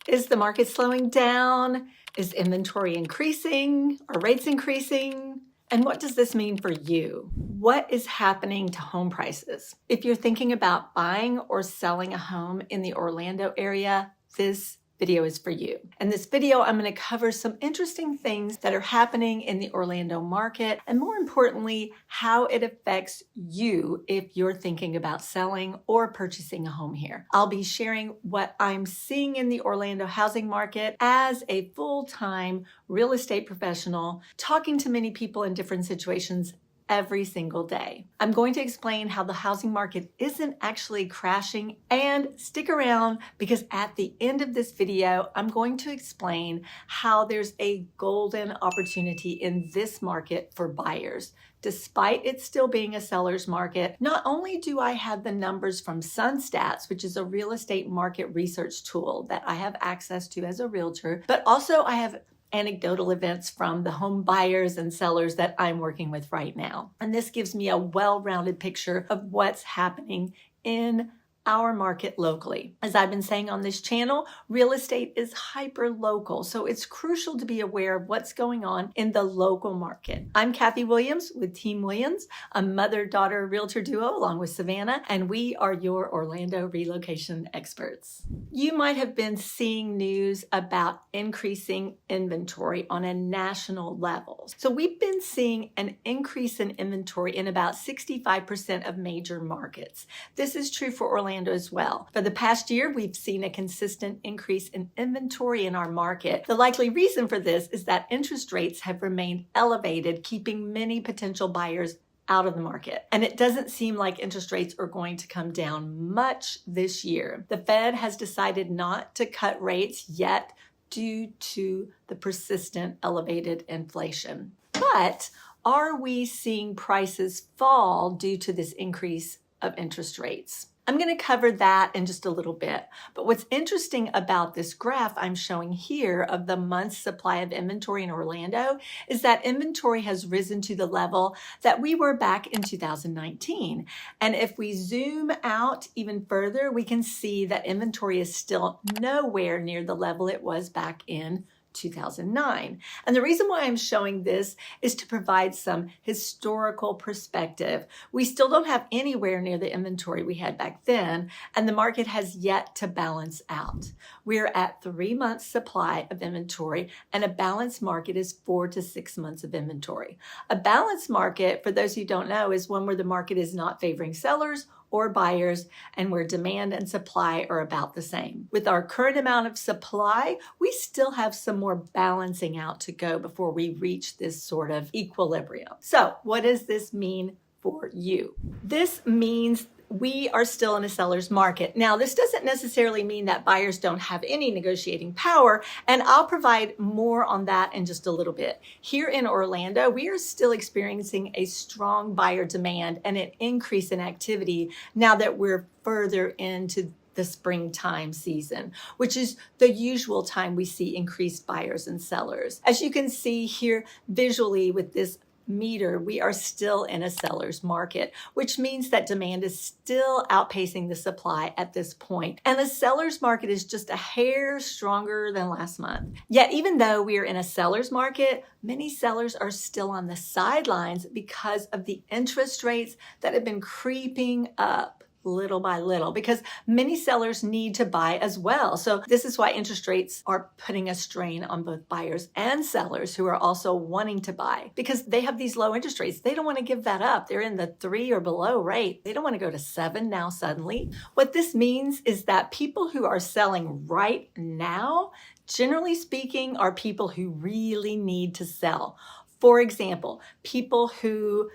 Is the market slowing down? Is inventory increasing? Are rates increasing? And what does this mean for you? What is happening to home prices? If you're thinking about buying or selling a home in the Orlando area, this video is for you. In this video, I'm going to cover some interesting things that are happening in the Orlando market, and more importantly, how it affects you if you're thinking about selling or purchasing a home here. I'll be sharing what I'm seeing in the Orlando housing market as a full-time real estate professional, talking to many people in different situations every single day. I'm going to explain how the housing market isn't actually crashing, and stick around because at the end of this video, I'm going to explain how there's a golden opportunity in this market for buyers. Despite it still being a seller's market, not only do I have the numbers from SunStats, which is a real estate market research tool that I have access to as a realtor, but also I have anecdotal events from the home buyers and sellers that I'm working with right now. And this gives me a well-rounded picture of what's happening in our market locally. As I've been saying on this channel, real estate is hyper-local, so it's crucial to be aware of what's going on in the local market. I'm Kathy Williams with Team Williams, a mother-daughter realtor duo along with Savannah, and we are your Orlando relocation experts. You might have been seeing news about increasing inventory on a national level. So we've been seeing an increase in inventory in about 65% of major markets. This is true for Orlando as well. For the past year, we've seen a consistent increase in inventory in our market. The likely reason for this is that interest rates have remained elevated, keeping many potential buyers out of the market. And it doesn't seem like interest rates are going to come down much this year. The Fed has decided not to cut rates yet due to the persistent elevated inflation. But are we seeing prices fall due to this increase of interest rates? I'm going to cover that in just a little bit. But what's interesting about this graph I'm showing here of the month's supply of inventory in Orlando is that inventory has risen to the level that we were back in 2019. And if we zoom out even further, we can see that inventory is still nowhere near the level it was back in 2009. And the reason why I'm showing this is to provide some historical perspective. We still don't have anywhere near the inventory we had back then, and the market has yet to balance out. We're at 3 months supply of inventory, and a balanced market is 4 to 6 months of inventory. A balanced market, for those who don't know, is one where the market is not favoring sellers or buyers, and where demand and supply are about the same. With our current amount of supply, we still have some more balancing out to go before we reach this sort of equilibrium. So what does this mean for you? This means we are still in a seller's market. Now, this doesn't necessarily mean that buyers don't have any negotiating power, and I'll provide more on that in just a little bit. Here in Orlando, we are still experiencing a strong buyer demand and an increase in activity now that we're further into the springtime season, which is the usual time we see increased buyers and sellers. As you can see here visually with this meter, we are still in a seller's market, which means that demand is still outpacing the supply at this point. And the seller's market is just a hair stronger than last month. Yet, even though we are in a seller's market, many sellers are still on the sidelines because of the interest rates that have been creeping up little by little, because many sellers need to buy as well. So this is why interest rates are putting a strain on both buyers and sellers who are also wanting to buy, because they have these low interest rates. They don't want to give that up. They're in the 3 or below rate. They don't want to go to 7 now suddenly. What this means is that people who are selling right now, generally speaking, are people who really need to sell. For example, people who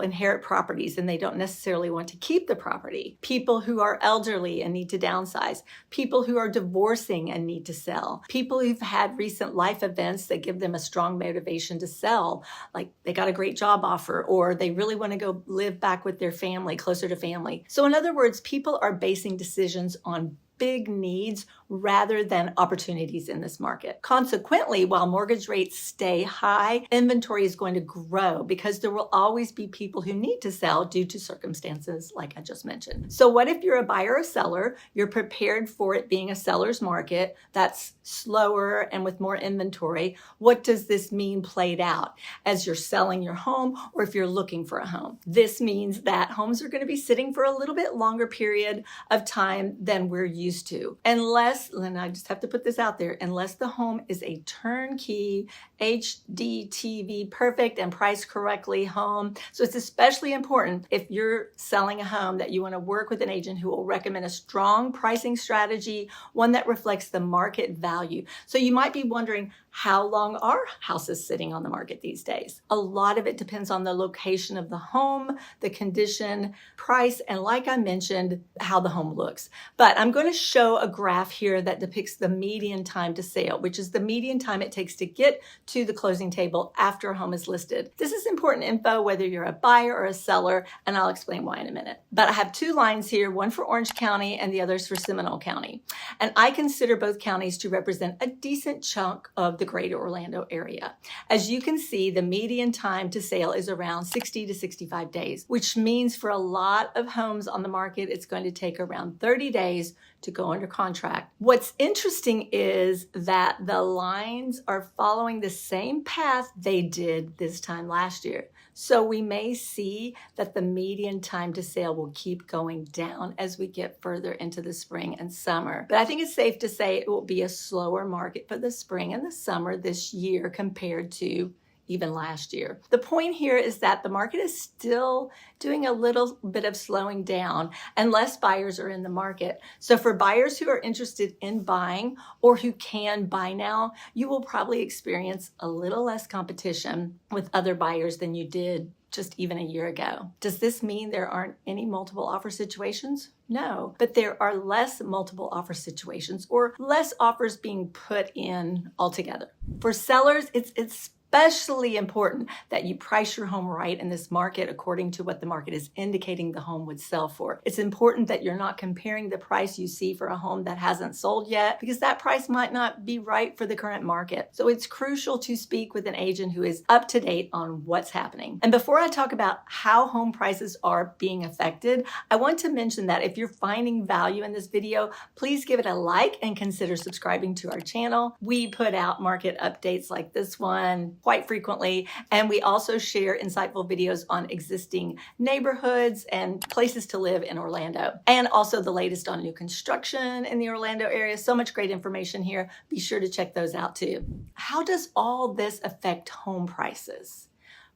inherit properties and they don't necessarily want to keep the property. People who are elderly and need to downsize. People who are divorcing and need to sell. People who've had recent life events that give them a strong motivation to sell, like they got a great job offer or they really want to go live back with their family, closer to family. So in other words, people are basing decisions on big needs rather than opportunities in this market. Consequently, while mortgage rates stay high, inventory is going to grow because there will always be people who need to sell due to circumstances like I just mentioned. So what if you're a buyer or seller? You're prepared for it being a seller's market that's slower and with more inventory. What does this mean played out as you're selling your home or if you're looking for a home? This means that homes are going to be sitting for a little bit longer period of time than we're used to. Unless, and I just have to put this out there, unless the home is a turnkey, HD TV, perfect and priced correctly home. So it's especially important if you're selling a home that you want to work with an agent who will recommend a strong pricing strategy, one that reflects the market value. So you might be wondering, how long are houses sitting on the market these days? A lot of it depends on the location of the home, the condition, price, and like I mentioned, how the home looks. But I'm going to show a graph here that depicts the median time to sale, which is the median time it takes to get to the closing table after a home is listed. This is important info whether you're a buyer or a seller, and I'll explain why in a minute. But I have two lines here, one for Orange County and the other's for Seminole County. And I consider both counties to represent a decent chunk of the greater Orlando area. As you can see, the median time to sale is around 60 to 65 days, which means for a lot of homes on the market, it's going to take around 30 days to go under contract. What's interesting is that the lines are following the same path they did this time last year. So we may see that the median time to sale will keep going down as we get further into the spring and summer. But I think it's safe to say it will be a slower market for the spring and the summer this year compared to even last year. The point here is that the market is still doing a little bit of slowing down and less buyers are in the market. So for buyers who are interested in buying or who can buy now, you will probably experience a little less competition with other buyers than you did just even a year ago. Does this mean there aren't any multiple offer situations? No, but there are less multiple offer situations or less offers being put in altogether. For sellers, it's especially important that you price your home right in this market according to what the market is indicating the home would sell for. It's important that you're not comparing the price you see for a home that hasn't sold yet because that price might not be right for the current market. So it's crucial to speak with an agent who is up to date on what's happening. And before I talk about how home prices are being affected, I want to mention that if you're finding value in this video, please give it a like and consider subscribing to our channel. We put out market updates like this one quite frequently, and we also share insightful videos on existing neighborhoods and places to live in Orlando, and also the latest on new construction in the Orlando area. So much great information here. Be sure to check those out too. How does all this affect home prices?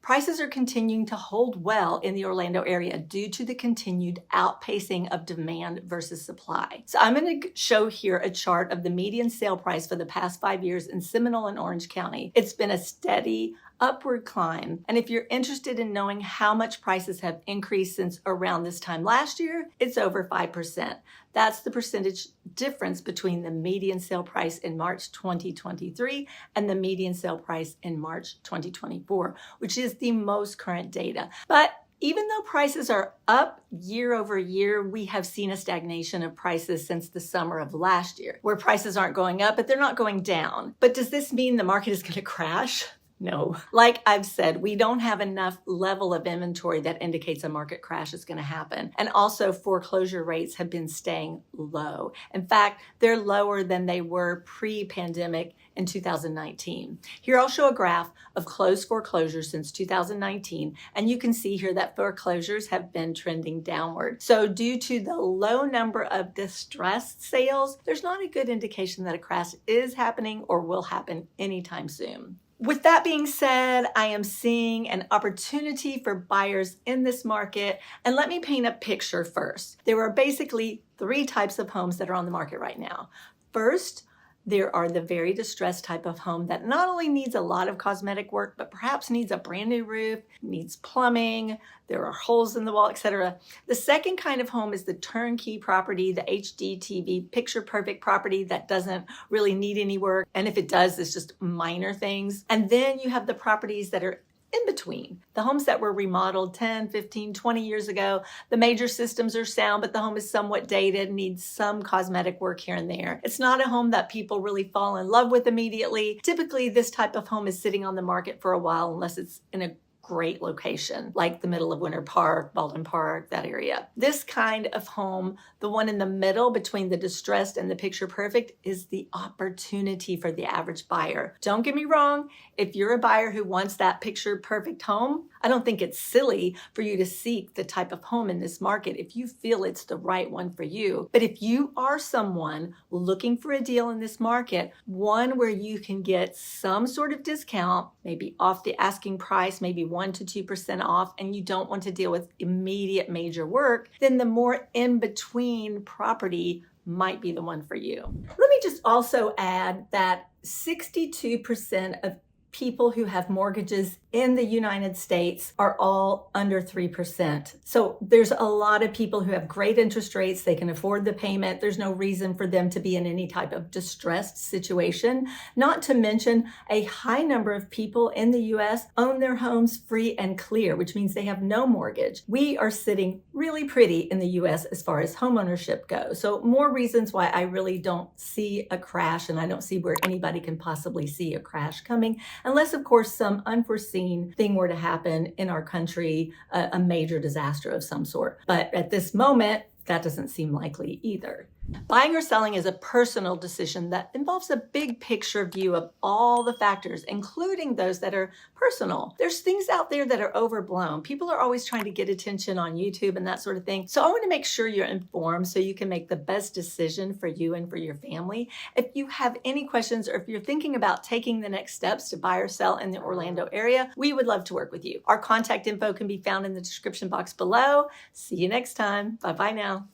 Prices are continuing to hold well in the Orlando area due to the continued outpacing of demand versus supply. So I'm going to show here a chart of the median sale price for the past 5 years in Seminole and Orange County. It's been a steady upward climb. And if you're interested in knowing how much prices have increased since around this time last year, it's over 5%. That's the percentage difference between the median sale price in March 2023 and the median sale price in March 2024, which is the most current data. But even though prices are up year over year, we have seen a stagnation of prices since the summer of last year, where prices aren't going up, but they're not going down. But does this mean the market is going to crash? No. Like I've said, we don't have enough level of inventory that indicates a market crash is going to happen. And also foreclosure rates have been staying low. In fact, they're lower than they were pre-pandemic in 2019. Here I'll show a graph of closed foreclosures since 2019. And you can see here that foreclosures have been trending downward. So due to the low number of distressed sales, there's not a good indication that a crash is happening or will happen anytime soon. With that being said, I am seeing an opportunity for buyers in this market. And let me paint a picture first. There are basically 3 types of homes that are on the market right now. First, there are the very distressed type of home that not only needs a lot of cosmetic work, but perhaps needs a brand new roof, needs plumbing, there are holes in the wall, etc. The second kind of home is the turnkey property, the HD TV, picture perfect property that doesn't really need any work. And if it does, it's just minor things. And then you have the properties that are in between. The homes that were remodeled 10, 15, 20 years ago, the major systems are sound, but the home is somewhat dated, needs some cosmetic work here and there. It's not a home that people really fall in love with immediately. Typically, this type of home is sitting on the market for a while unless it's in a great location, like the middle of Winter Park, Baldwin Park, that area. This kind of home, the one in the middle between the distressed and the picture perfect, is the opportunity for the average buyer. Don't get me wrong, if you're a buyer who wants that picture perfect home, I don't think it's silly for you to seek the type of home in this market if you feel it's the right one for you. But if you are someone looking for a deal in this market, one where you can get some sort of discount, maybe off the asking price, maybe 1 to 2% off, and you don't want to deal with immediate major work, then the more in-between property might be the one for you. Let me just also add that 62% of people who have mortgages in the United States are all under 3%. So there's a lot of people who have great interest rates. They can afford the payment. There's no reason for them to be in any type of distressed situation. Not to mention a high number of people in the US own their homes free and clear, which means they have no mortgage. We are sitting really pretty in the US as far as homeownership goes. So more reasons why I really don't see a crash, and I don't see where anybody can possibly see a crash coming, unless of course some unforeseen thing were to happen in our country, a major disaster of some sort. But at this moment, that doesn't seem likely either. Buying or selling is a personal decision that involves a big picture view of all the factors, including those that are personal. There's things out there that are overblown. People are always trying to get attention on YouTube and that sort of thing. So I want to make sure you're informed so you can make the best decision for you and for your family. If you have any questions, or if you're thinking about taking the next steps to buy or sell in the Orlando area, we would love to work with you. Our contact info can be found in the description box below. See you next time. Bye-bye now.